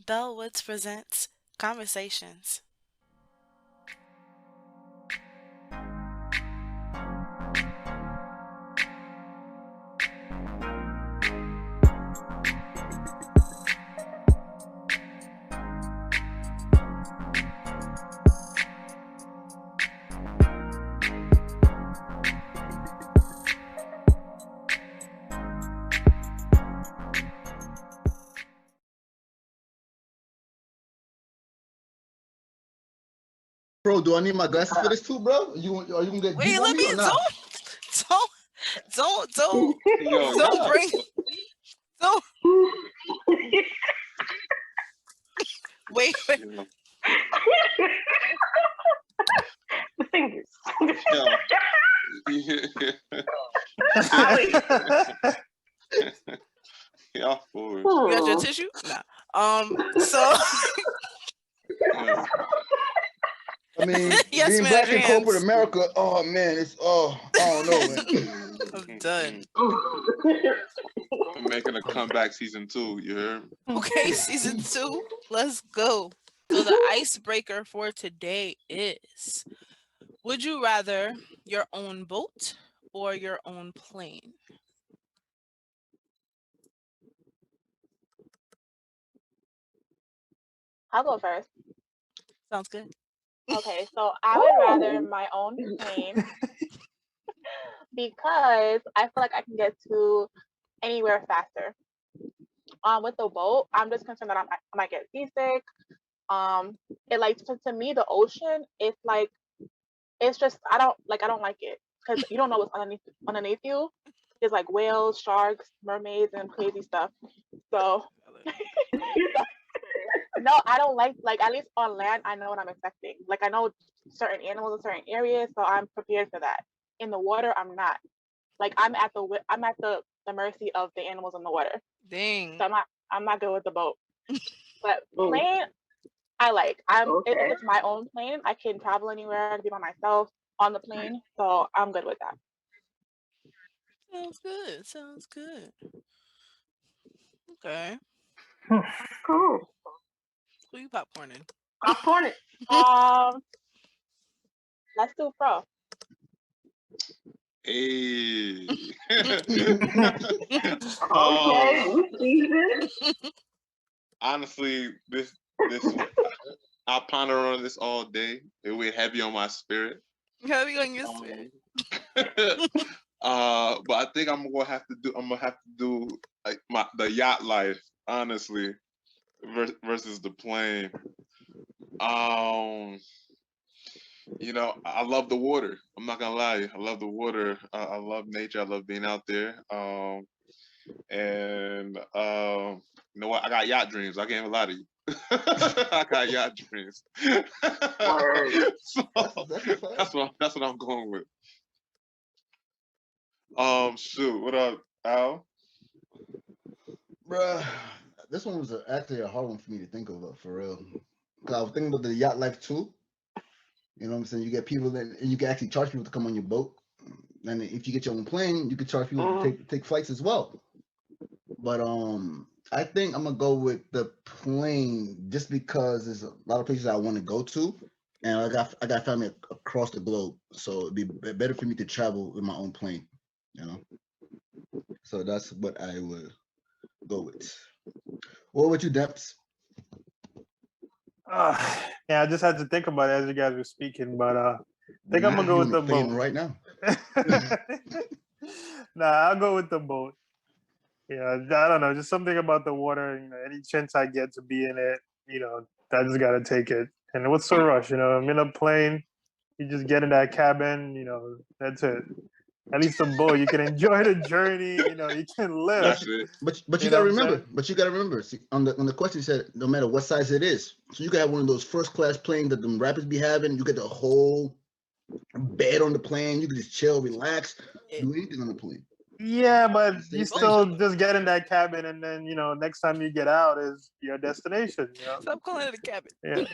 Belle Woodz presents Conversations. Bro, do I need my glasses for this too, bro? Are you gonna get deep Wait, on let me me or not? don't bring don't wait. Yo, The fingers. yo. Y'all foolish. You got your tissue? Nah. So Yes. I mean, Yes, being man, black in hands. corporate America, oh man, I don't know, man. I'm done. I'm making a comeback season 2, you heard? Okay, season 2. Let's go. So the icebreaker for today is: would you rather your own boat or your own plane? I'll go first. Sounds good. Okay, so I would rather my own plane because I feel like I can get to anywhere faster. With the boat, I'm just concerned that I might get seasick. It like to me the ocean, it's just I don't like it because you don't know what's underneath you. There's like whales, sharks, mermaids, and crazy stuff. So no, I don't like at least on land I know what I'm expecting. Like I know certain animals in certain areas, so I'm prepared for that. In the water, I'm not. Like I'm at the mercy of the animals in the water. Dang. So I'm not good with the boat. But plane, I like. If it's my own plane, I can travel anywhere, I can be by myself on the plane. So I'm good with that. Sounds good. Sounds good. Okay. Cool. Who you popcorning? Popcorn. Let's do pro. Hey. Okay, Honestly, this I ponder on this all day. It weighed heavy on my spirit. Heavy on your spirit. But I think I'm gonna have to do like the yacht life, honestly, versus the plane. I love the water. I'm not gonna lie. I love the water. I love nature. I love being out there. And you know what? I got yacht dreams. I can't even lie to you. I got yacht dreams. So that's what I'm going with. Shoot. What up, Al? Bruh, this one was actually a hard one for me to think of, for real. Cause I was thinking about the yacht life too. You know what I'm saying? You get people that, and you can actually charge people to come on your boat. And if you get your own plane, you can charge people to take flights as well. But I think I'm gonna go with the plane just because there's a lot of places I want to go to, and I got family across the globe, so it'd be better for me to travel with my own plane. You know, so that's what I would go with. What about you, Deps? Yeah, I just had to think about it as you guys were speaking, but I think I'm gonna go with the boat right now. Nah, I'll go with the boat. Yeah, I don't know, just something about the water. Any chance I get to be in it, I just gotta take it. And what's the rush? I'm in a plane. You just get in that cabin. That's it. At least the boat, you can enjoy the journey. You can live. That's it. But you gotta remember. But you gotta remember. See, on the question you said, no matter what size it is, so you can have one of those first class planes that the rappers be having. You get the whole bed on the plane. You can just chill, relax, do anything on the plane. Yeah, but you still just get in that cabin, and then next time you get out is your destination. Stop calling it a cabin. Yeah.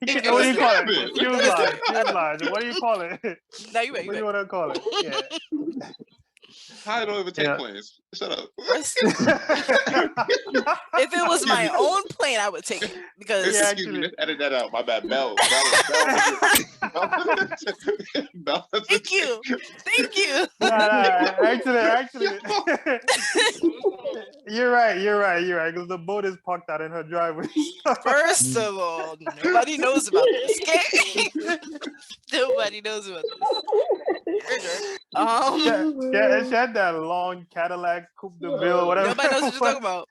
What do you call it? Fuselage. What do you call it? No, you right. What do you want to call it? Yeah. I don't even take planes. Shut up. If it was my own plane, I would take it because Excuse me, let's edit that out. My bad. Belle. Thank you. Actually, you're right. Because the boat is parked out in her driveway. First of all, nobody knows about this. Okay? Nobody knows about this. She had that long Cadillac Coupe de Ville, whatever. Nobody knows what you're talking about.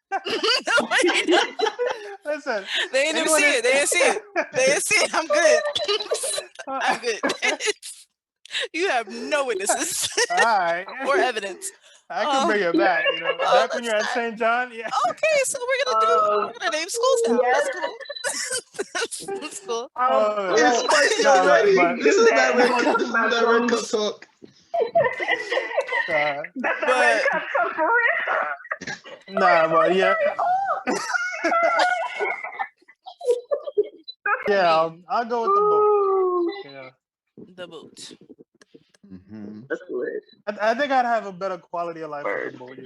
Nobody knows. Listen, they didn't even see it. They didn't see it. I'm good. You have no witnesses. All right. Or evidence. I can bring it back. Back when you're at St. John. Yeah. Okay, so we're gonna name schools now. Yes. That's cool. That's cool. It's spicy already. This is that red cup talk. That's that red cup talk for real. Nah, but yeah. Yeah, I'll go with the boat. Yeah. The boat. Mm-hmm. That's good. I think I'd have a better quality of life with the boat,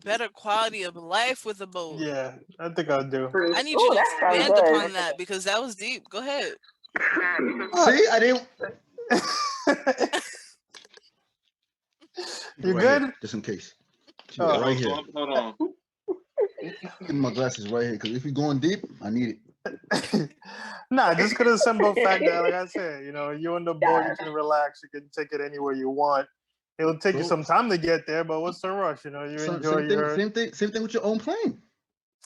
Better quality of life with a boat. Yeah, I think I'll do. I need you to expand upon that because that was deep. Go ahead. See, I didn't. You right good? Here, just in case. Right here. Hold on. Give me my glasses right here because if you're going deep, I need it. Nah, just because of the simple fact that, like I said, you on the boat, you can relax, you can take it anywhere you want. It'll take you some time to get there, but what's the rush? You enjoy same thing with your own plane.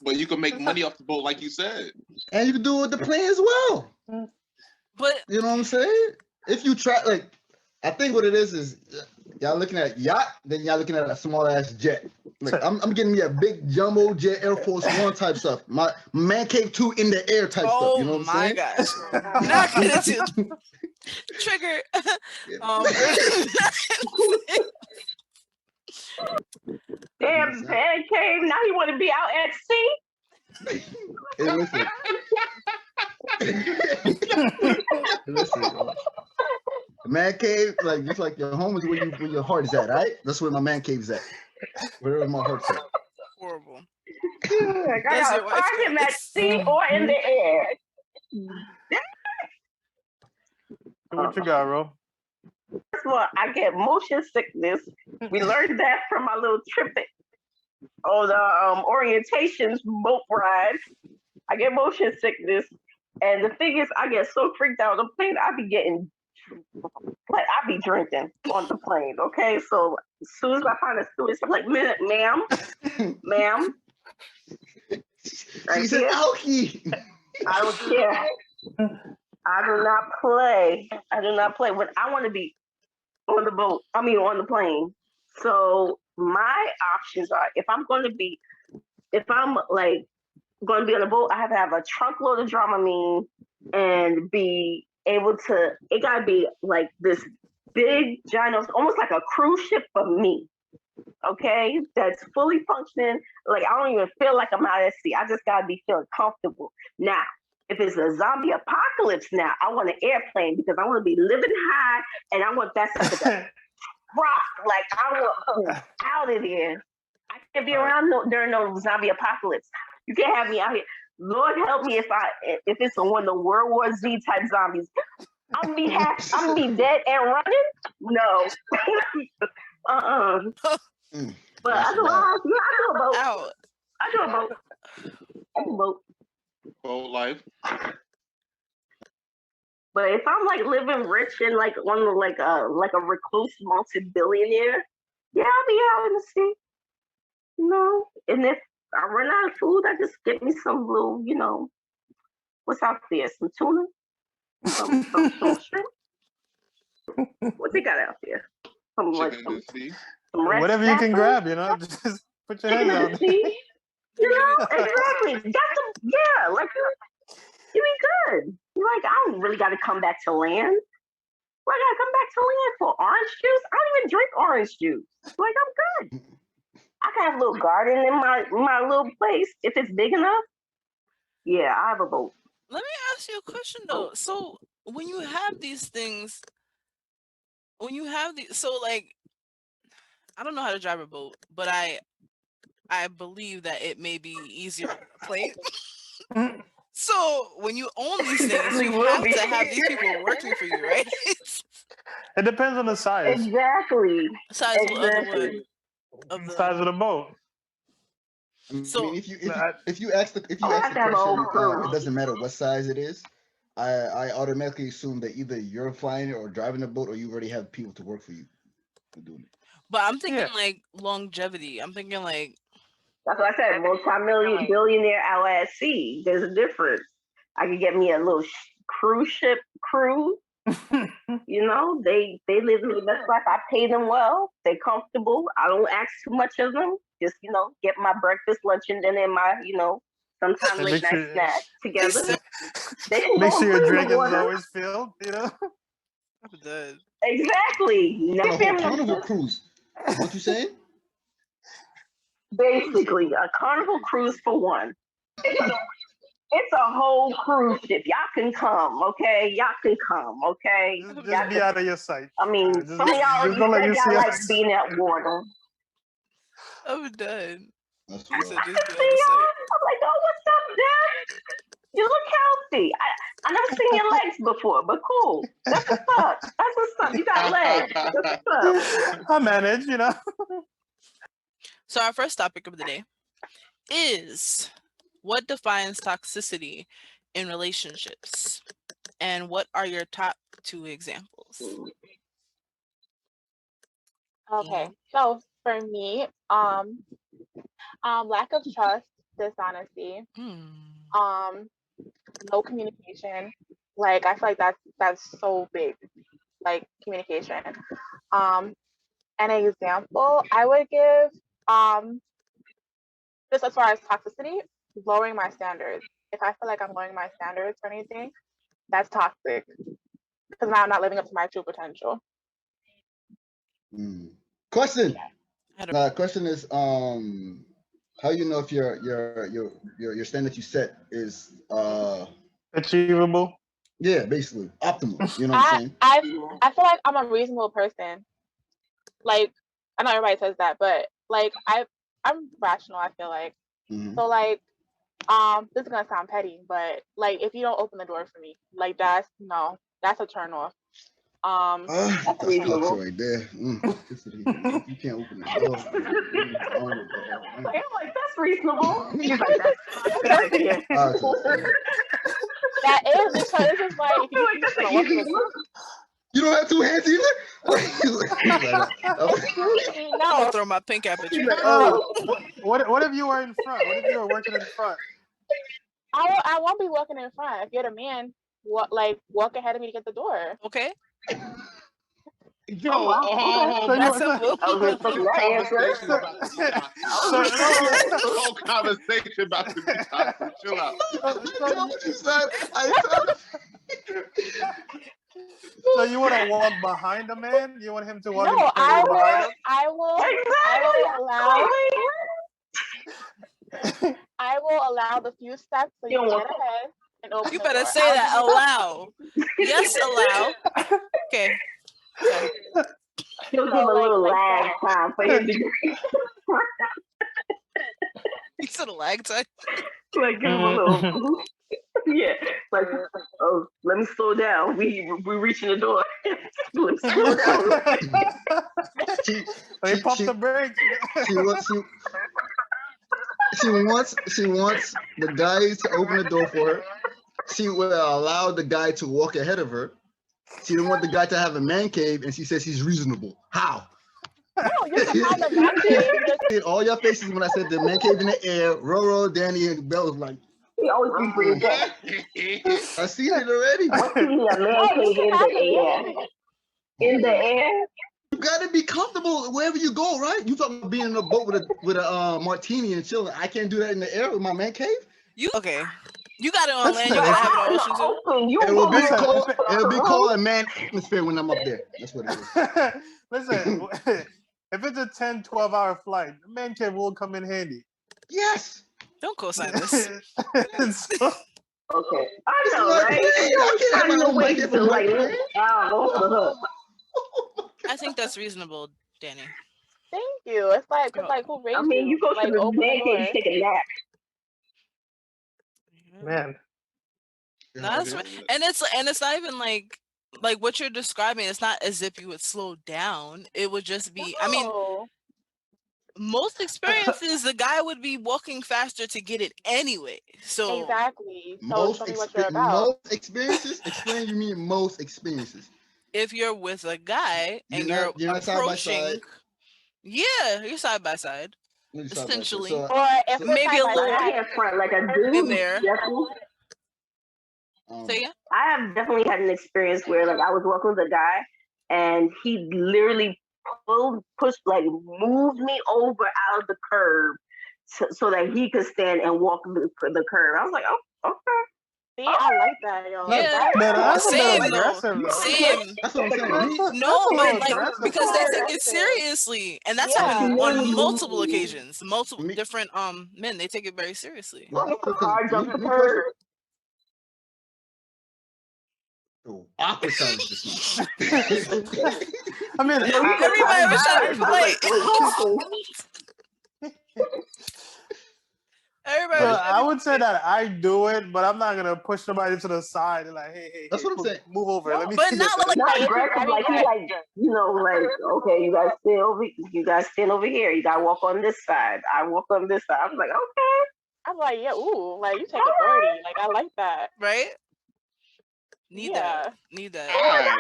But you can make money off the boat, like you said, and you can do it with the plane as well. But you know what I'm saying? If you try, I think what it is y'all looking at yacht, then y'all looking at a small ass jet. I'm getting me a big jumbo jet, Air Force One type stuff. My man cave 2 in the air type stuff. You know what I'm saying? Gosh. Not gonna do trigger. Damn, man cave. Now you want to be out at sea? Hey, listen. Listen. Man cave, just like your home is where your heart is at, right? That's where my man cave is at. Wherever my heart's at. Horrible. I gotta find him at sea or in the air. What you got, Ro? First of all, I get motion sickness. We learned that from my little trip on the orientations boat ride. I get motion sickness. And the thing is, I get so freaked out on the plane, I be drinking on the plane, okay? So as soon as I find a stewardess, I'm like, ma'am. Right, she's an alkie. I don't care. I do not play. When I want to be on the boat, on the plane. So my options are, if I'm going to be on a boat, I have to have a trunk load of Dramamine and be able to, it gotta be like this big giant, almost like a cruise ship for me. Okay, that's fully functioning. Like I don't even feel like I'm out at sea. I just gotta be feeling comfortable. Now, if it's a zombie apocalypse, now I want an airplane because I want to be living high and I want that stuff to rock. Like I want out of there. I can't be around during no zombie apocalypse. You can't have me out here. Lord help me if it's one of the World War Z type zombies. I'm gonna be dead and running. No. But otherwise, yeah, I do a boat. I do a boat. Boat life. But if I'm living rich and one of a recluse multi-billionaire, yeah, I'll be out in the sea. And if I run out of food, I just get me some little, what's out there? Some tuna? Some shrimp? What they got out there? Some whatever you can grab, just put your hands out there. Exactly. You be good. I don't really got to come back to land. I got to come back to land for orange juice? I don't even drink orange juice. I'm good. I can have a little garden in my little place if it's big enough. Yeah, I have a boat. Let me ask you a question though. So when you have these things, I don't know how to drive a boat, but I believe that it may be easier than a plane. So when you own these things, Definitely you will have be. to have these people working for you, right? It depends on the size. Exactly. Size of the wood Exactly. of the. Size of the boat. I mean, So if you ask the Oh, I got that old question, crew. it doesn't matter what size it is. I automatically assume that either you're flying it or driving the boat, or you already have people to work for you for doing it. but I'm thinking Yeah. like longevity. I'm thinking like That's what I said. Multi-million billionaire LLC. There's a difference. I could get me a little cruise ship crew. You know, they live the best life. I pay them well. They're comfortable. I don't ask too much of them. Just get my breakfast, lunch, and then my sometimes And late make night sure- snack together. said- They can Make go sure your in the drink is water. always filled. I'm dead. Exactly. On a Never whole carnival cruise. What you saying? Basically, a carnival cruise for one. It's a whole cruise ship. Y'all can come, okay? Y'all can come, okay? Just Y'all be can, out of your sight. I mean, Just some of y'all don't let already you said see y'all like us. being at water. I'm dead. That's He wild. said I just can be see on the y'all. site. I'm like, oh, what's up, Dad? You look healthy. I never seen your legs before, but cool. That's what's up. That's what's up. You got legs. That's what's up. I manage, So our first topic of the day is what defines toxicity in relationships, and what are your top 2 examples? Okay, so for me, lack of trust, dishonesty, no communication. Like I feel like that's so big. Like communication. An example I would give, just as far as toxicity, lowering my standards. If I feel like I'm lowering my standards for anything, that's toxic because now I'm not living up to my true potential. Question. Yeah. Question is how you know if your standard you set is achievable. Yeah, basically optimal. You know what I'm saying? I feel like I'm a reasonable person. Like I know everybody says that, but like I'm rational. I feel like so like this is gonna sound petty, but like if you don't open the door for me, like that's a turn off. That's reasonable right there. You can't open the door. I'm like, that's reasonable. He's like, that's right there. That is because it's just like if you that's an easy one. You don't have 2 hands either? I'm gonna throw my pink app at you. What if you were in front? What if you were working in front? I won't be walking in front. If you're the man, walk ahead of me to get the door. Okay. Yo, that's simple. The whole conversation about to be toxic. Chill out. What you said? So you want to walk behind the man? You want him to walk? No, I will allow the few steps so you can get ahead and open. You the better door. say that. Allow. Yes, allow. Okay. He'll give a little lag time for him to get. You said a lag time. Like give him a little. Yeah, like oh, let me slow down. We reaching the door. Let me slow down. He popped the brakes. She wants the guy to open the door for her. She will allow the guy to walk ahead of her. She didn't want the guy to have a man cave, and she says he's reasonable. How? No, you can have the man cave. All your faces when I said the man cave in the air. Roro, Danny, and Belle was like, he always be bringing that. I seen it already. What's in the man cave in the air? In the air? You gotta be comfortable wherever you go, right? You talking about being in a boat with a martini and chilling. I can't do that in the air with my man cave. Okay. You got it on land. You gotta have it on ocean too. It'll be called a man atmosphere when I'm up there. That's what it is. Listen, if it's a 10, 12-hour flight, the man cave will come in handy. Yes. Don't co-sign this. Okay. I know, right? I can't find no way to like out off the hook. I think that's reasonable, Danny. Thank you. It's like, cause like, who raised you? you go Like, to the open the man cave, you door. take a nap. Man. No, that's right. And it's not even like what you're describing. It's not as if you would slow down. It would just be. I mean, No. most experiences, the guy would be walking faster to get it anyway. So Exactly. So show me what you're about. most experiences. Explain you mean most experiences. if you're with a guy and you're not side by side. approaching, yeah, you're side by side, You're side by side. essentially. So, Or if we're maybe side a by little side, I have front like a in dude. there. Definitely. So yeah, I have definitely had an experience where like I was walking with a guy and he literally pushed, like moved me over out of the curb so that he could stand and walk the curb. I was like, oh, okay. see, I like that, yo. Yeah. That's a Same bit though. aggressive, though. Same. that's what I'm saying. No, a but little like aggressive. because they take it seriously, and that's happened on multiple occasions. Multiple different men, they take it very seriously. Hard jump the curb. Awkward silence just now. I mean, Everybody was trying to be polite. Everybody. So I would say that I do it, but I'm not gonna push somebody to the side and like, hey, That's what I'm saying. Move over. Let me. But see not this. like Not aggressive, like he like like okay, you guys stand over here. You gotta walk on this side. I walk on this side. I'm like, okay. I'm like, yeah, ooh, like you take authority. Like I like that. right. Need that. Alright.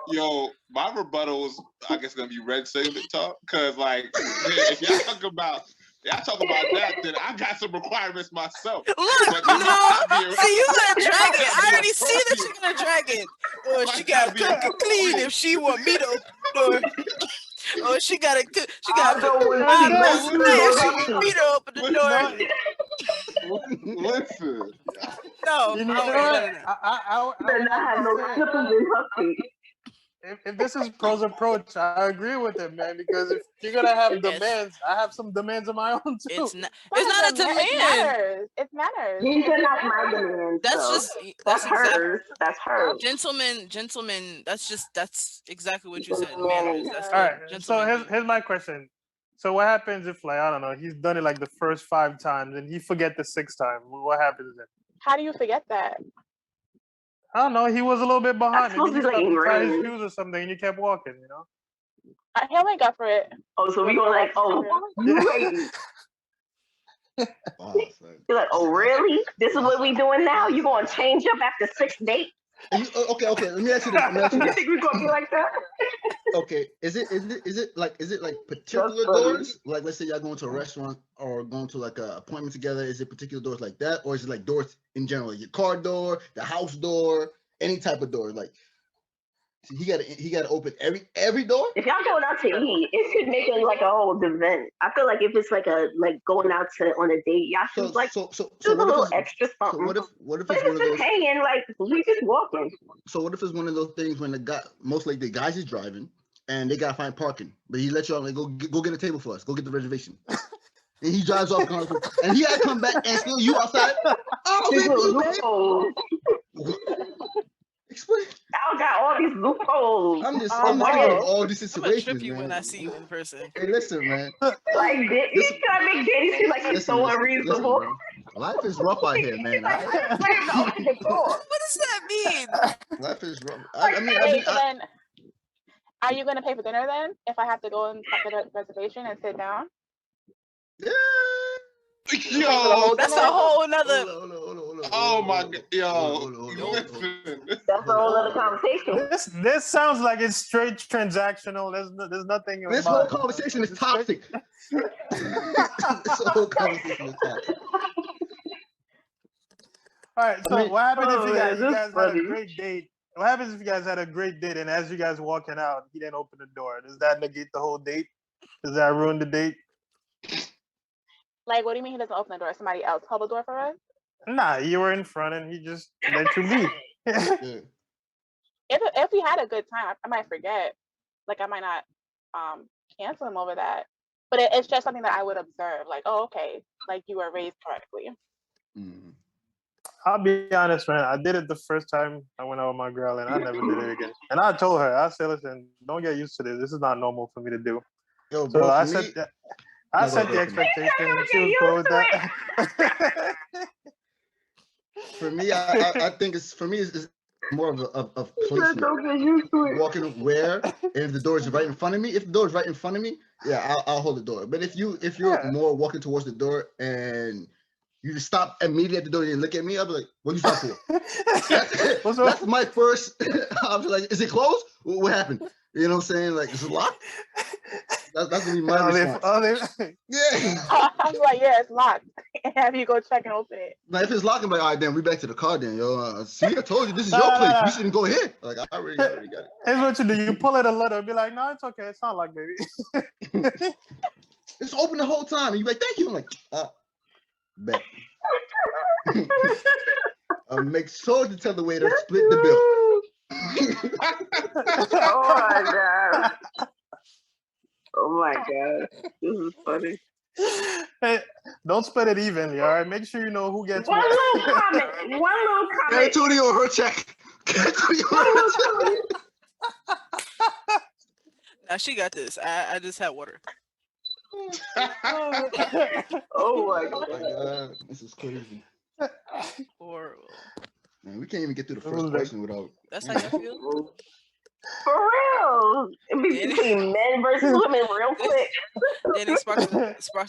Yo, my rebuttal is, I guess, gonna be red segment talk, cause like, if y'all talk about that, then I got some requirements myself. Look, no, see, you gonna drag it. I already see that you're gonna drag it. Or she gotta cook and clean if she want me to open the door. Or she gotta cook. She gotta cook. If she want me to open the door. Listen. No, You know no, what? I not have no slippers in her feet. If this is Pro's approach, I agree with it, man. Because if you're gonna have demands, I have some demands of my own too. It's not a demand. It matters. These are not my demands. That's hers. That's hers. Gentlemen. That's exactly what you said. Manners. That's All right. gentlemen. So here's my question. So what happens if, like, I don't know, he's done it like the first 5 times and he forget the 6th time? What happens then? How do you forget that? I don't know. He was a little bit behind. Supposed Maybe to be he like tried his ingrained. shoes or something, and you kept walking. You know. He only got for it. Oh, so we go like, oh, you ready? You're like, oh, really? This is what we doing now? You gonna change up after 6th date? Okay. Let me ask you this. You think we're gonna be like that? Okay, is it like particular doors? Like, let's say y'all going to a restaurant or going to like a appointment together. Is it particular doors like that, or is it like doors in general? Your car door, the house door, any type of door? Like, he got to open every door. If y'all going out to eat, it should make it like a whole event. I feel like if it's like going out on a date, y'all should do a little extra something. So what if but it's if one of it's those? just hanging, like we just walking. So what if it's one of those things when the guys is driving and they gotta find parking, but he lets y'all like go get a table for us, go get the reservation, and he drives off and he gotta come back and still you outside. Oh, explain. I got all these loopholes. I'm just saying all these situations. I'm gonna trip you when I see you in person. Hey, listen, man. Like, you trying to make Danny seem like he's so unreasonable. Life is rough out here, man. What does that mean? Life is rough. Then, are you gonna pay for dinner then? If I have to go and get a reservation and sit down? Yeah. Yo, that's a whole nother. Oh my god, yo, that's a whole other conversation. This sounds like it's straight transactional. There's nothing. This whole conversation is toxic. This whole conversation is toxic. All right. So what happens if you guys had a great date? What happens if you guys had a great date and as you guys walking out, he didn't open the door? Does that negate the whole date? Does that ruin the date? Like, what do you mean he doesn't open the door? Somebody else hold the door for us? Nah, you were in front and he just let you leave. If we had a good time, I might forget. Like, I might not cancel him over that. But it's just something that I would observe. Like, oh, okay, like you were raised correctly. Mm-hmm. I'll be honest, man. I did it the first time I went out with my girl, and I never did it again. And I told her, I said, listen, don't get used to this. This is not normal for me to do. Yo, So bro, I for set me, the, I no, set the go. expectation, and she was cool with that. For me, I think it's more of placement. Don't get used to it. Walking where, and if the door is right in front of me, yeah, I'll hold the door. But if you're Yeah. more walking towards the door and you just stop immediately at the door and you look at me, I'll be like, what you stop for? What's wrong? That's my first. I'll be like, is it closed? What happened? You know what I'm saying? Like, is it locked? That's gonna be my response. Yeah. I'm like, yeah, it's locked. And have you go check and open it. Now, if it's locked, I'm like, all right, then we back to the car then, yo. See, I told you this is your place. You shouldn't go here. Like, I already got it. Here's what you do. You pull it a little, be like, no, it's okay. It's not locked, baby. It's open the whole time. And you're like, thank you. I'm like, bet. Make sure to tell the waiter, split the bill. Oh my god. Oh my god. This is funny. Hey, don't split it evenly, all right? Make sure you know who gets One what. little comment. Get Antonio her check. Get Antonio her check. Now she got this. I just had water. Oh my Oh god. my god, this is crazy. Horrible. Man, we can't even get through the first question without. That's how you feel? For real. It be between men versus women real quick. Then it sparked the sub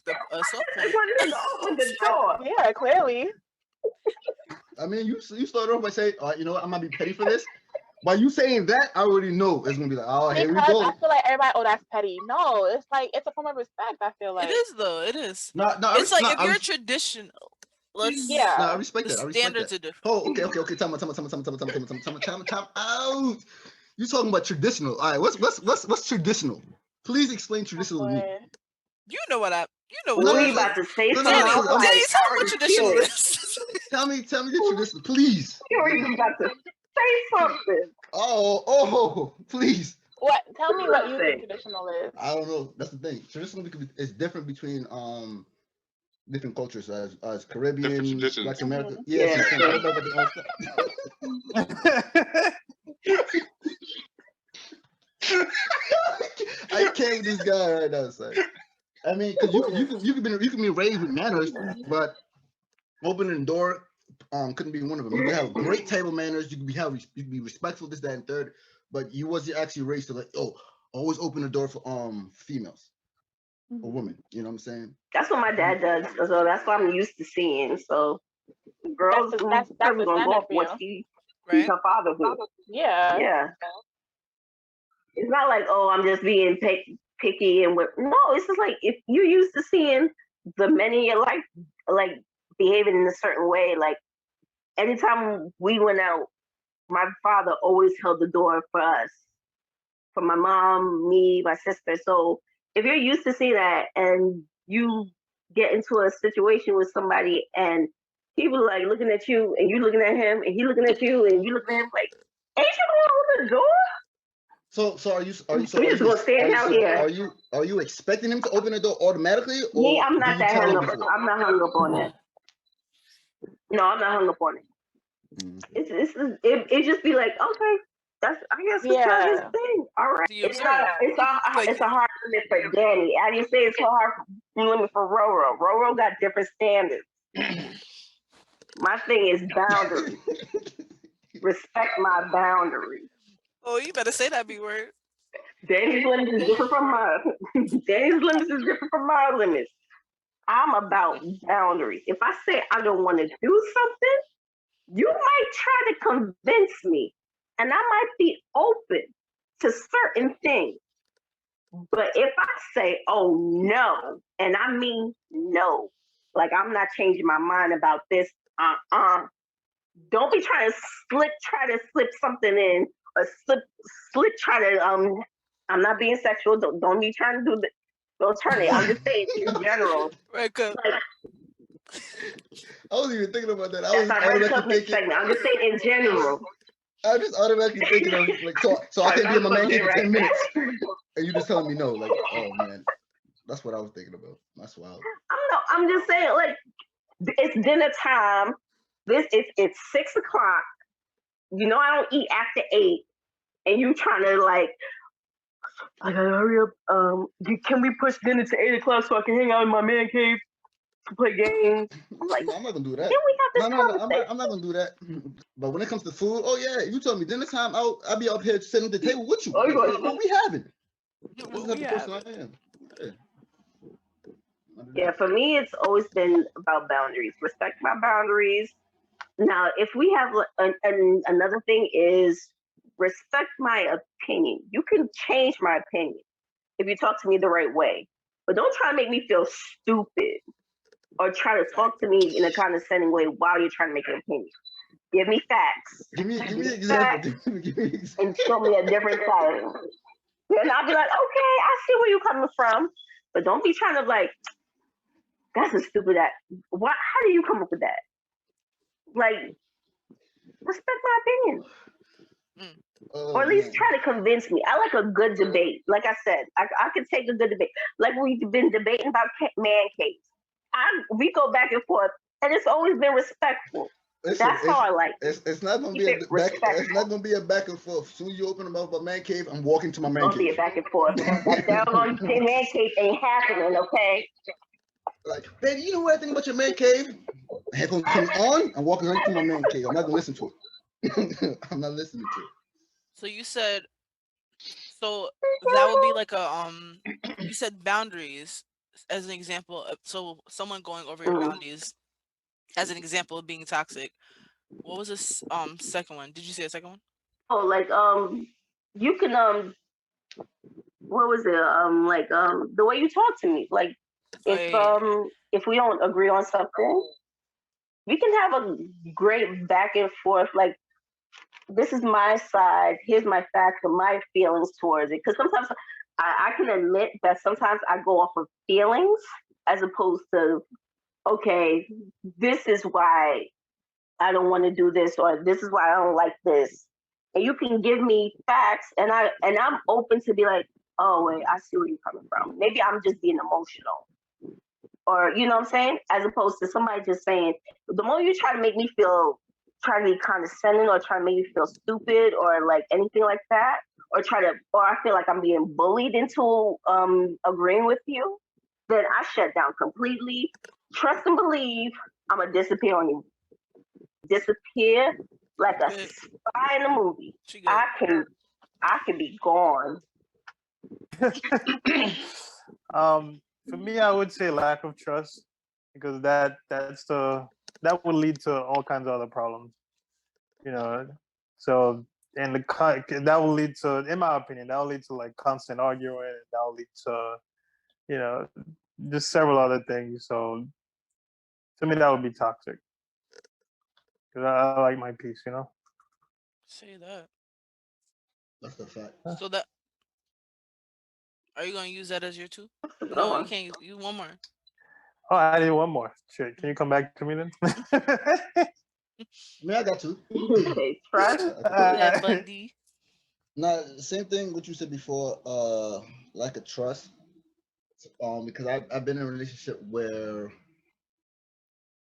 I wanted to open the door. Yeah, clearly. I mean, you started off by saying, all right, you know what, I'm gonna be petty for this. By you saying that, I already know it's gonna be like, oh, here we Because go. I feel like everybody, oh, that's petty. No, it's like, it's a form of respect, I feel like. It is though. It is. No, It's like if you're traditional. Let's. Yeah. No, I respect The that. I respect standards that. are different. Oh, okay. Time out. You talking about traditional? All right, what's traditional? Please explain traditional to me. You know what We about to say something. Danny, I'm like, Danny, tell me what traditional shit. is. Tell me the traditional, please. You were about to say something. Oh, please. What? Tell me what you think traditional is. I don't know. That's the thing. Traditional is different between different cultures as Caribbean, Latin America. Yes. I can't with this guy right now, son. I mean, because you can be raised with manners, but opening the door couldn't be one of them. You can have great table manners. You can be respectful, this, that, and third. But you wasn't actually raised to like, always open the door for females or women. You know what I'm saying? That's what my dad does. So that's what I'm used to seeing. So girls, that's gonna go off what he's her father do. Yeah. Yeah. It's not like, oh, I'm just being picky and what. No, it's just like if you're used to seeing the men in your life like behaving in a certain way, like anytime we went out, my father always held the door for us, for my mom, me, my sister. So if you're used to seeing that and you get into a situation with somebody and people like looking at you and you looking at him and he looking at you and you looking at him like, ain't you gonna open the door? So are you just gonna stand out here? Are you expecting him to open the door automatically? Or Me, I'm not that hung up. I'm not hung up on it. No, I'm not hung up on it. Mm-hmm. It just be like, okay, that's, I guess it's not his thing. All right. It's a hard limit for Danny. How do you say it's so hard limit for Roro? Roro got different standards. My thing is boundaries. Respect my boundaries. Oh, you better say that B word. Danny's limits is different from my limits. I'm about boundaries. If I say I don't want to do something, you might try to convince me, and I might be open to certain things. But if I say, oh no, and I mean no, like I'm not changing my mind about this, don't be trying to try to slip something in, or try to, I'm not being sexual, don't be trying to do that. Don't turn it. I'm just saying in general. Right, good. I wasn't even thinking about that. I'm just saying in general. I was just automatically thinking of like, so I can't be in my man for 10 minutes, and you just telling me no. Like, oh man, that's what I was thinking about. That's wild. I'm just saying, like, it's dinner time. It's 6 o'clock. You know I don't eat after 8, and you trying to like I gotta hurry up. Can we push dinner to 8 o'clock so I can hang out in my man cave to play games? I'm like, No, I'm not gonna do that. can we have this No, conversation? I'm not gonna do that. But when it comes to food, oh yeah, if you told me dinner time, I'll be up here sitting at the table with you. Oh, you Like, going- what we having? This What is the we type of person have. I am. Yeah. Yeah, for me, it's always been about boundaries. Respect my boundaries. Now, if we have another thing is respect my opinion. You can change my opinion if you talk to me the right way, but don't try to make me feel stupid or try to talk to me in a condescending way while you're trying to make an opinion. Give me facts. Give me an example. Facts Give me an example. and show me a different side. Then I'll be like, okay, I see where you're coming from, but don't be trying to like, that's a stupid act. Why? How do you come up with that? Like, respect my opinion. Or at least try to convince me. I like a good debate. Like I said, I could take a good debate. Like we've been debating about man caves. We go back and forth, and it's always been respectful. Listen, That's how I like it. It's not gonna be a back. It's not gonna be a back and forth. As soon as you open the mouth about man cave, I'm walking to my man Don't be a cave. back and forth. That doggone man cave ain't happening, okay? Like, baby, you know what I think about your man cave? Headphone come on. I'm walking right to my man cave. I'm not gonna listen to it. I'm not listening to it. So you said, so that would be like a you said boundaries as an example. So someone going over your boundaries as an example of being toxic. What was this second one? Did you say a second one? Oh, like you can what was it? Like the way you talk to me. Like if we don't agree on something, we can have a great back and forth. Like, this is my side. Here's my facts and my feelings towards it. Because sometimes I can admit that sometimes I go off of feelings as opposed to, okay, this is why I don't want to do this, or this is why I don't like this. And you can give me facts, and I'm open to be like, oh wait, I see where you're coming from. Maybe I'm just being emotional, or you know what I'm saying. As opposed to somebody just saying, the more you try to make me feel, try to be condescending, or try to make me feel stupid, or like anything like that, or I feel like I'm being bullied into agreeing with you, then I shut down completely. Trust and believe, I'm gonna disappear on you. Disappear like a spy in a movie. I can be gone. For me, I would say lack of trust, because that would lead to all kinds of other problems. You know, so and that will lead to, in my opinion, that will lead to like constant arguing. That will lead to, you know, just several other things. So to me, that would be toxic. Because I like my peace, you know. Say that. That's the fact. So that, are you gonna use that as your two? No, you can't use one more. Oh, I need one more. Shit, can you come back to me then? I got two. Okay, trust. Yeah, buddy. Now, same thing what you said before. Lack of trust. Because I've been in a relationship where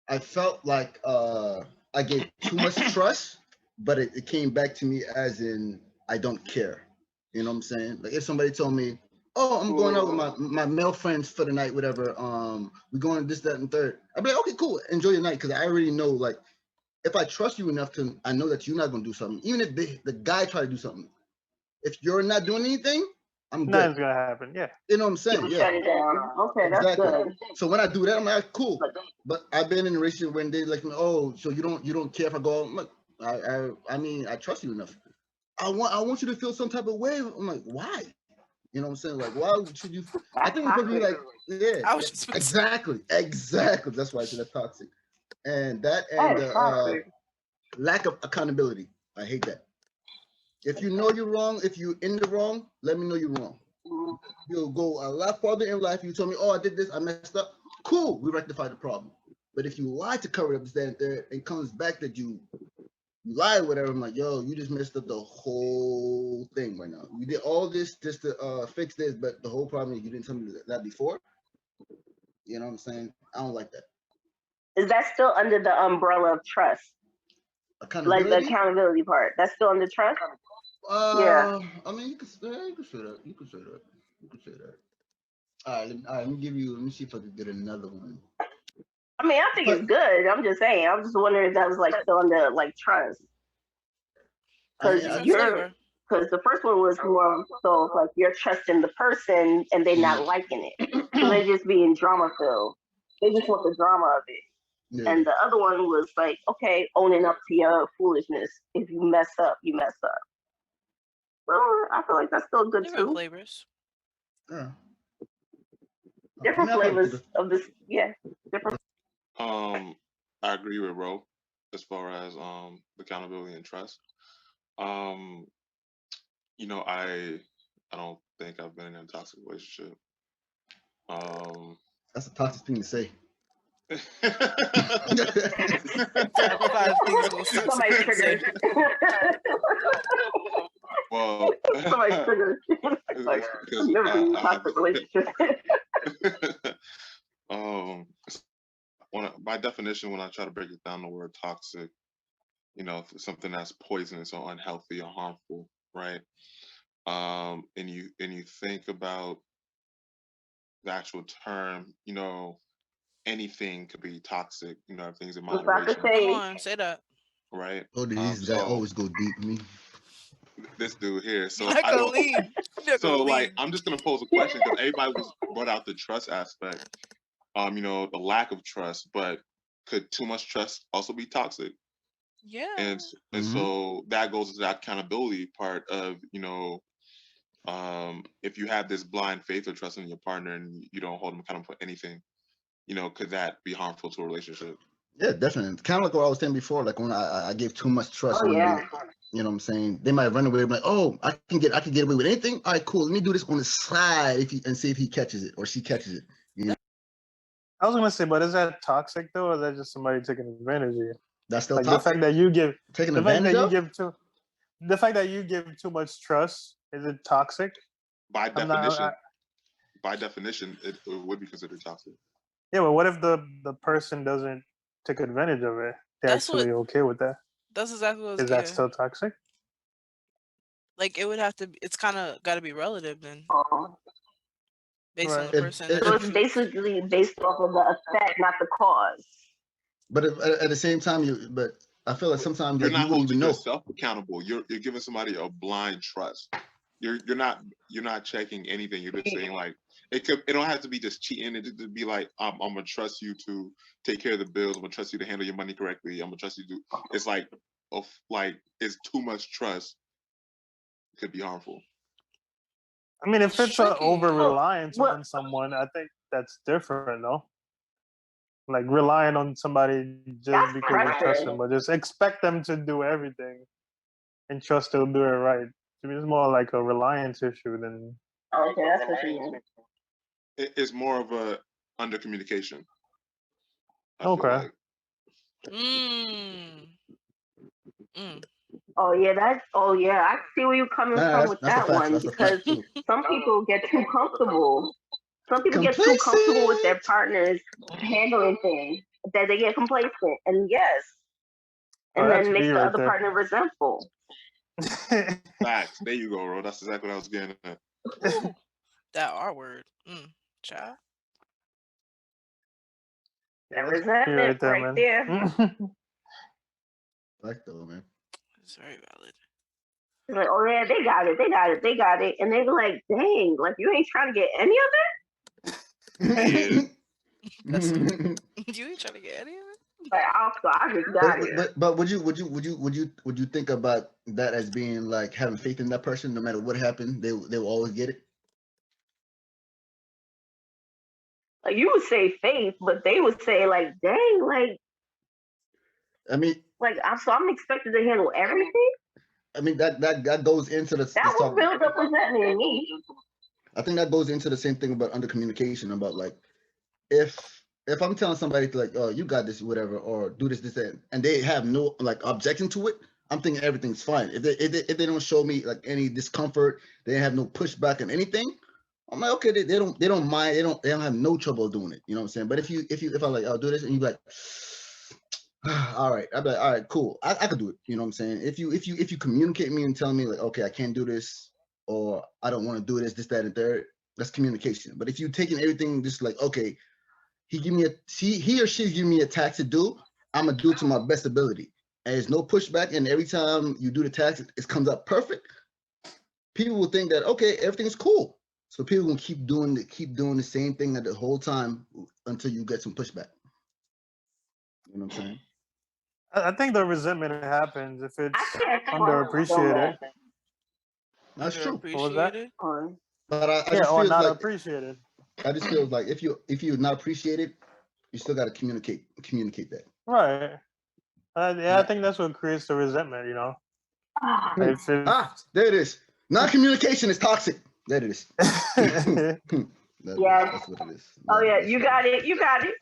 I felt like I gave too much trust, but it came back to me as in I don't care. You know what I'm saying? Like if somebody told me, "Oh, I'm going out with my male friends for the night, whatever. We're going this, that, and third." I'd be like, "Okay, cool. Enjoy your night," because I already know, like, if I trust you enough to, I know that you're not gonna do something. Even if the guy try to do something, if you're not doing anything, I'm good. Nothing's gonna happen. Yeah. You know what I'm saying? Yeah. Shut it down. Okay, exactly. That's good. So when I do that, I'm like, cool. But I've been in a relationship when they like, oh, so you don't care if I go out. I'm like, I mean, I trust you enough. I want you to feel some type of way. I'm like, why? You know what I'm saying? Like, why should you? I think we're supposed to be like, yeah, exactly. That's why I said that's toxic. And lack of accountability. I hate that. If you know you're wrong, if you're in the wrong, let me know you're wrong. You'll go a lot farther in life. You told me, oh, I did this, I messed up. Cool, we rectify the problem. But if you lie to cover up this, that, and there, it comes back that you lie or whatever, I'm like, yo, you just messed up the whole thing right now. We did all this just to fix this, but the whole problem is you didn't tell me that before. You know what I'm saying? I don't like that. Is that still under the umbrella of trust? Like the accountability part? That's still under trust? I mean, you could say that. You could say that. You could say that. All right, let me give you. Let me see if I can get another one. I mean, I think it's good. I'm just saying. I'm just wondering if that was like still under like trust, because because the first one was more so like you're trusting the person and they're not liking it, so they're just being drama filled. They just want the drama of it. Yeah. And the other one was like, okay, owning up to your foolishness. If you mess up, you mess up. Well, I feel like that's still good different too. Flavors. Yeah. Different flavors of this. Yeah. Different. I agree with Ro as far as accountability and trust. You know, I don't think I've been in a toxic relationship. That's a toxic thing to say. Top 5 things most toxic to say. Well, somebody's triggered. Like, I've never been in a toxic relationship. By definition, when I try to break it down, the word toxic, you know, something that's poisonous or unhealthy or harmful, right? And you think about the actual term, you know, anything could be toxic, you know, everything's in moderation. Come on, say that. Right? Oh, these guys always go deep with me. This dude here. So I don't lead. So like I'm just gonna pose a question because everybody was brought out the trust aspect. You know, the lack of trust, but could too much trust also be toxic? Yeah. And so that goes to that accountability part of, you know, if you have this blind faith or trust in your partner and you don't hold them accountable for anything, you know, could that be harmful to a relationship? Yeah, definitely. Kind of like what I was saying before, like when I gave too much trust. You know what I'm saying? They might run away, like, oh, I can get away with anything. All right, cool. Let me do this on the side and see if he catches it or she catches it. You know? I was gonna say, but is that toxic though, or is that just somebody taking advantage of you? That's still like toxic. The fact that you give taking advantage of? The fact that you give too much trust, is it toxic? By definition, by definition, it would be considered toxic. Yeah, but what if the person doesn't take advantage of it? They're actually okay with that. That's exactly what I was Is that still toxic? Like it would have to. It's kind of got to be relative then. Based on the person. So it's basically based off of the effect, not the cause. But at the same time, I feel like sometimes you're not holding even yourself accountable. You're giving somebody a blind trust. You're not checking anything. You're just saying like it don't have to be just cheating. It could be like I'm gonna trust you to take care of the bills. I'm gonna trust you to handle your money correctly. I'm gonna trust you to. It's like it's too much trust. It could be harmful. I mean, if it's an over-reliance on someone, I think that's different, no? Like relying on somebody just because you trust them, but just expect them to do everything and trust they'll do it right. To me, it's more like a reliance issue than. Okay, that's what you mean. It's more of a under communication. Okay. Oh yeah, I see where you're coming from with that one because some people get too comfortable. Some people get too comfortable with their partners handling things that they get complacent, and then makes the other partner resentful. Facts. There you go, Ro. That's exactly what I was getting at. That R word, child. That resentment right there. Like though, man. It's very valid. It's like, oh yeah, they got it, and they be like, dang, like you ain't trying to get any of it. You ain't trying to get any of it. Like, I just got it. But would you think about that as being like having faith in that person, no matter what happened, they will always get it? Like you would say faith, but they would say like, dang, like. I mean, like I'm expected to handle everything. I mean that goes into the. That will build up resentment in me. I think that goes into the same thing about under communication, about like if I'm telling somebody to like, oh, you got this, whatever, or do this, and they have no like objection to it, I'm thinking everything's fine. If they don't show me like any discomfort, they have no pushback on anything, I'm like, okay, they don't mind, they don't have no trouble doing it. You know what I'm saying? But if I like, I'll do this, and you like, All right. I'd be like, all right, cool. I could do it. You know what I'm saying? If you communicate me and tell me like, okay, I can't do this, or I don't want to do this, that, and third, that's communication. But if you taking everything just like, okay, he or she's giving me a task to do, I'm gonna do it to my best ability. And there's no pushback, and every time you do the task, it comes up perfect. People will think that okay, everything's cool. So people will keep doing the same thing at the whole time until you get some pushback. You know what I'm saying? I think the resentment happens if it's I can't underappreciated. That's true. What was that? But I Yeah, just or feel not like appreciated. I just feel like if you're not appreciated, you still got to communicate that. Right. Yeah, I think that's what creates the resentment. You know. If There it is. Non-communication is toxic. There it is. Yes. That's what it is. Oh yeah, you got it. You got it.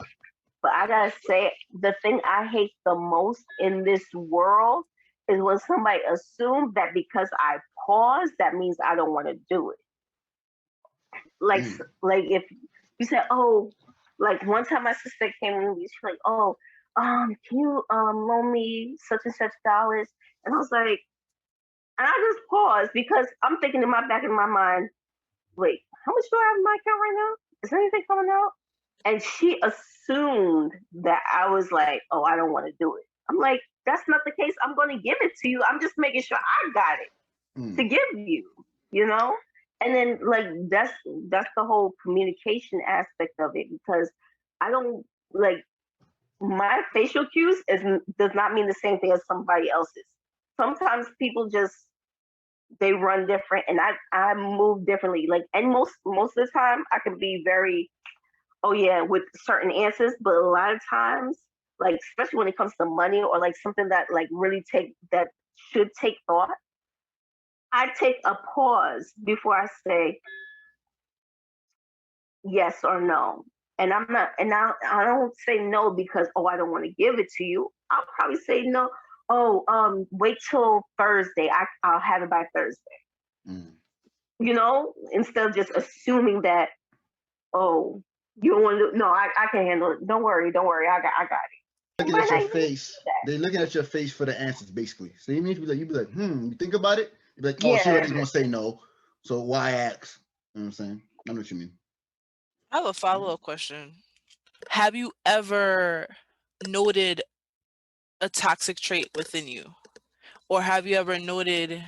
But I gotta say, the thing I hate the most in this world is when somebody assumes that because I pause, that means I don't want to do it. Like if you said, oh, like one time my sister came in, she's like, oh, can you loan me such and such dollars? And I was like, and I just paused because I'm thinking in my back of my mind, wait, how much do I have in my account right now? Is there anything coming out? And she assumed that I was like, oh, I don't want to do it. I'm like, that's not the case. I'm going to give it to you. I'm just making sure I got it to give you, you know? And then like, that's the whole communication aspect of it, because I don't like my facial cues does not mean the same thing as somebody else's. Sometimes people just, they run different and I move differently. Like, and most of the time I can be very, oh yeah, with certain answers, but a lot of times, like especially when it comes to money or like something that like really should take thought, I take a pause before I say yes or no. And I don't say no because, oh, I don't want to give it to you. I'll probably say no. Oh, wait till Thursday. I'll have it by Thursday. You know, instead of just assuming that, oh, you don't want to. No, I can handle it. Don't worry. I got it. Looking at your face. They're looking at your face for the answers, basically. So you mean you be like, you think about it. You be like, oh, she already gonna say no. So why ask? You know what I'm saying? I know what you mean. I have a follow-up question. Have you ever noted a toxic trait within you? Or have you ever noted,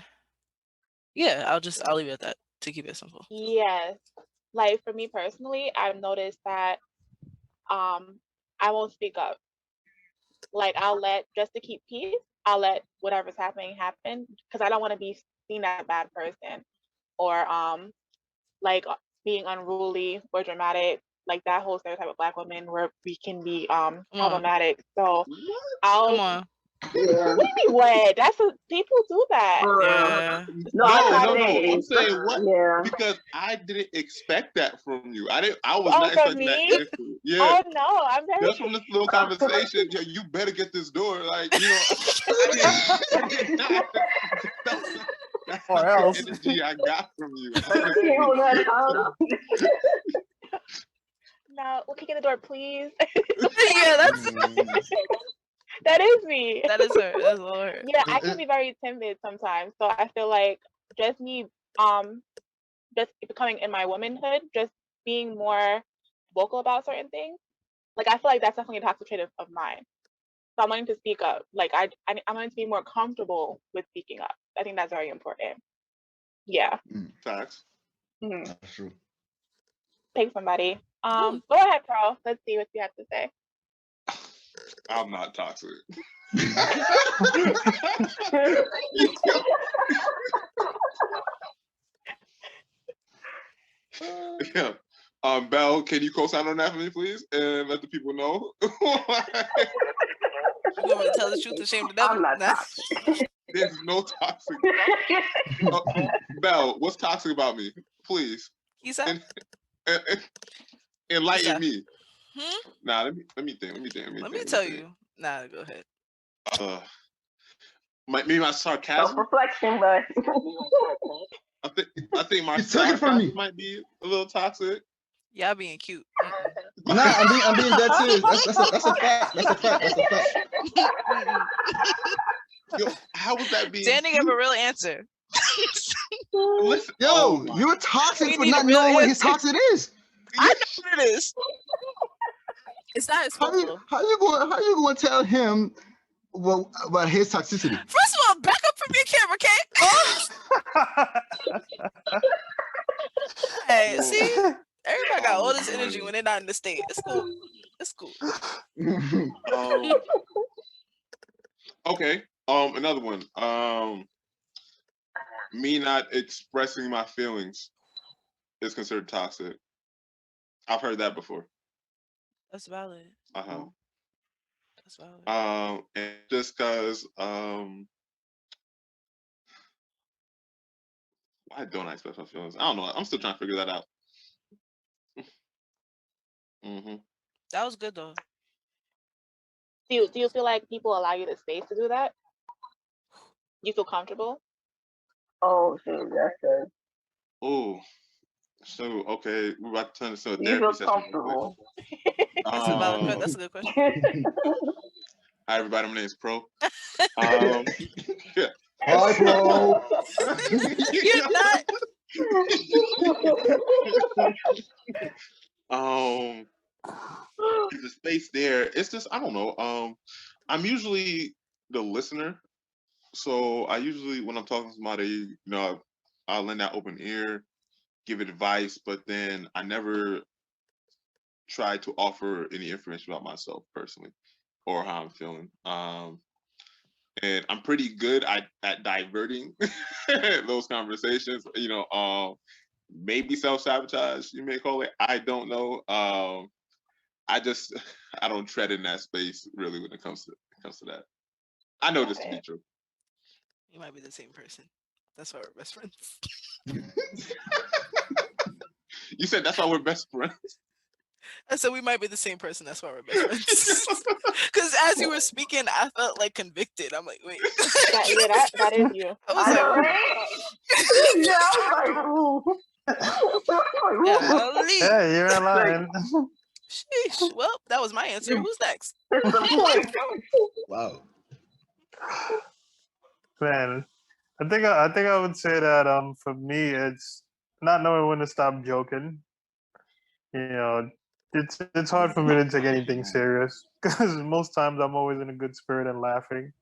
I'll leave it at that to keep it simple. Yes. Like for me personally, I've noticed that I won't speak up. Like just to keep peace, I'll let whatever's happening happen because I don't want to be seen as a bad person or like being unruly or dramatic, like that whole stereotype of Black women where we can be problematic. So I'll what? That's what people do that. Yeah. No, I'm saying what? Yeah. Because I didn't expect that from you. I was not expecting that. Yeah. Oh no, I'm very. Just from this little conversation, you better get this door. Like, you know, that's or else the energy I got from you. No, we'll kick in the door, please. Yeah, that's. That is me. That is her. That's all her. Yeah, I can be very timid sometimes. So I feel like just me, just becoming in my womanhood, just being more vocal about certain things. Like I feel like that's definitely a toxic trait of mine. So I'm learning to speak up. Like I'm learning to be more comfortable with speaking up. I think that's very important. Yeah. Facts. That's true. Pick somebody. Go ahead, Pro. Let's see what you have to say. I'm not toxic. Yeah. Belle, can you co-sign on that for me, please, and let the people know? You want me to tell the truth and shame the devil? I'm not toxic. There's no toxic. Belle, what's toxic about me? Please. Enlighten me. Nah, let me think. Let me tell you. Nah, go ahead. Maybe my sarcasm. Self-reflection, but I think my sarcasm might be a little toxic. Y'all being cute. Nah, I'm being dead serious. That's a fact. That's a fact. That's a fact. Yo, how was that being? Danny gave a real answer. Listen, Yo, you're toxic We for need a not real knowing what his answer. toxic is. I know what it is. It's not his fault. How you going to tell him about his toxicity? First of all, back up from your camera, okay? Hey, see, everybody got all this energy when they're not in the state. It's cool. It's cool. Okay. Another one. Me not expressing my feelings is considered toxic. I've heard that before. That's valid. That's valid. And just because why don't I express my feelings? I don't know. I'm still trying to figure that out. That was good though. Do you feel like people allow you the space to do that? You feel comfortable? Oh, shoot, that's good. Oh, so okay, we're about to turn this into a You therapy feel session. comfortable. That's a valid question. That's a good question. Hi everybody, my name is Pro. Yeah. Hi, Pro. You're not. The space there. It's just I don't know. I'm usually the listener, so I usually when I'm talking to somebody, you know, I'll lend that open ear, give advice, but then I never try to offer any information about myself personally or how I'm feeling. And I'm pretty good at diverting those conversations. You know, maybe self-sabotage, you may call it. I don't know. I don't tread in that space really when it comes to that. I know this to be true. You might be the same person. That's why we're best friends. You said that's why we're best friends? I said we might be the same person. That's why we're best friends. Because as you were speaking, I felt like convicted. I'm like, wait. that is you. I know, right? Yeah, you're lying. Sheesh. Well, that was my answer. Who's next? Wow. Man, I think I would say that for me it's not knowing when to stop joking. You know, it's hard for me to take anything serious because most times I'm always in a good spirit and laughing.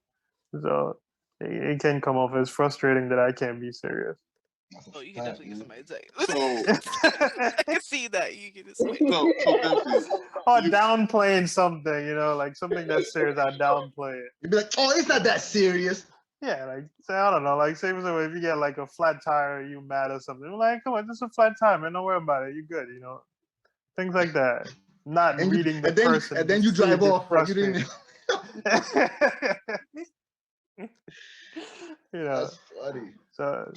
So it can come off as frustrating that I can't be serious. Oh, you can definitely get somebody to So I can see that you can just wait. Or downplaying something, you know, like something that's serious, I downplay it. You'd be like, oh, it's not that serious. Yeah, like say I don't know, like say if you get like a flat tire, you mad or something. I'm like, come on, just a flat tire, man. Don't worry about it. You good, you know. Things like that. Not reading the person. And then you drive off like you didn't. You know. That's funny. So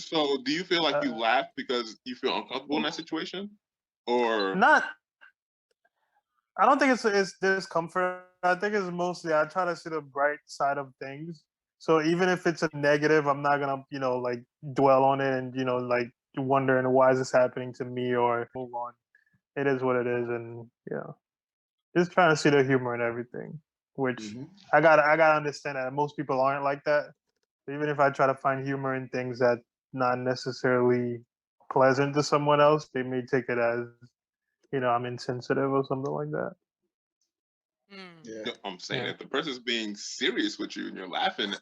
do you feel like you laugh because you feel uncomfortable in that situation? Or not? I don't think it's discomfort. I think it's mostly I try to see the bright side of things. So even if it's a negative, I'm not gonna, you know, like dwell on it and, you know, like wondering why is this happening to me or move on. It is what it is, and you know, just trying to see the humor in everything. Which I gotta understand that most people aren't like that. Even if I try to find humor in things that not necessarily pleasant to someone else, they may take it as, you know, I'm insensitive or something like that. Yeah. I'm saying if the person's being serious with you and you're laughing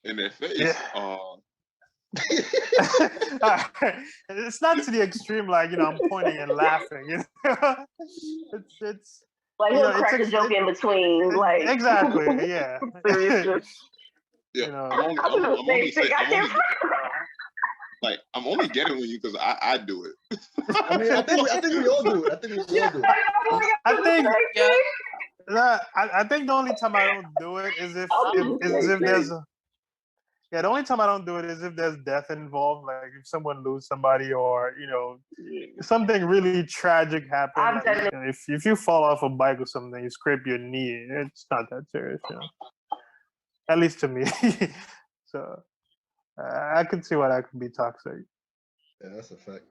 in their face, it's not to the extreme, like, you know, I'm pointing and laughing. You know? it's like he'll crack a joke in between, like exactly, yeah. Yeah, you know, I'm only getting with you because I do it. I mean, I think we all do it. I think I think the only time I don't do it is if there's the only time I don't do it is if there's death involved, like if someone loses somebody or, you know, something really tragic happens. Like, you know, if you fall off a bike or something, you scrape your knee, it's not that serious, you know. At least to me. So I can see why that could be toxic. Yeah, that's a fact.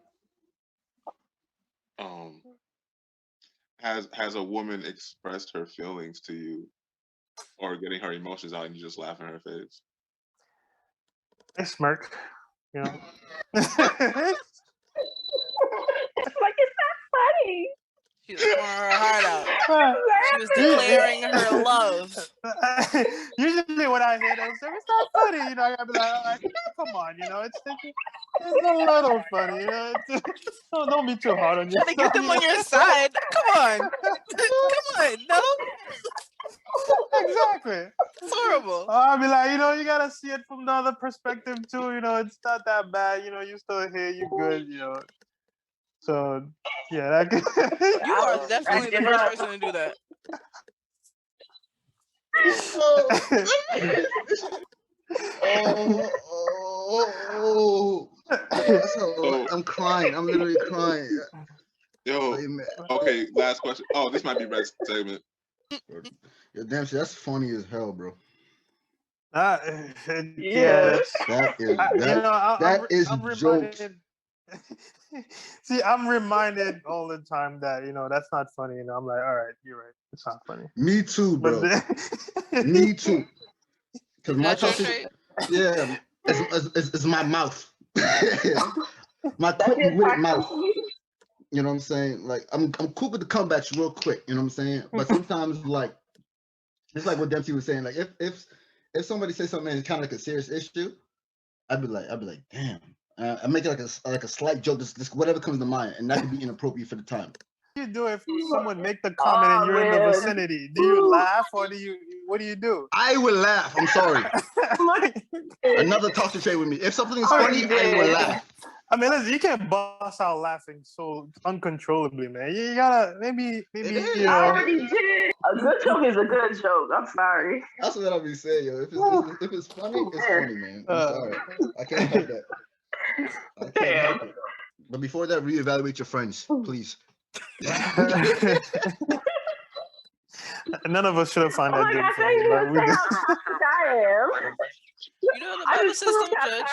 has a woman expressed her feelings to you or getting her emotions out and you just laugh in her face? I smirk, you know. It's like it's not funny. She was pouring her heart out. She was Laughing. declaring her love. Usually when I hear those, it's not funny, you know. I gotta be like, come on, you know, it's a little funny, you know. Don't be too hard on Trying yourself. to get them on your side. Come on. Come on. No? Exactly. It's horrible. I'll be like, you know, you gotta see it from the other perspective too. You know, it's not that bad. You know, you still here, you good. You know, so yeah, that You are definitely the first person to do that. I'm crying. I'm literally crying. Yo, okay, last question. Oh, this might be Red's segment. Yo, damn shit, that's funny as hell, bro. Yeah, that is jokes. See, I'm reminded all the time that, you know, that's not funny. You know, I'm like, all right, you're right. It's not funny. Me too, bro. Me too. Because my toxic, yeah, it's my mouth. My quick-witted mouth. You know what I'm saying? Like, I'm cool with the comebacks real quick. You know what I'm saying? But sometimes, like, it's like what Dempsey was saying. Like, if somebody says something and it's kind of like a serious issue, I'd be like, damn. I make it like a slight joke, just whatever comes to mind, and that could be inappropriate for the time. What do you do if someone make the comment and you're in the vicinity? Do you laugh or what do you do? I will laugh. I'm sorry. Another toxic trait with me. If something is funny, I will laugh. I mean, listen, you can't bust out laughing so uncontrollably, man. You gotta maybe you know. I already did. A good joke is a good joke. I'm sorry. That's what I'll be saying, yo. If it's funny, it's funny, man. I'm sorry. I can't help that. I can't help it. But before that, reevaluate your friends, please. None of us should have found that joke funny, you but we say how toxic I am. You know the Bible says don't judge.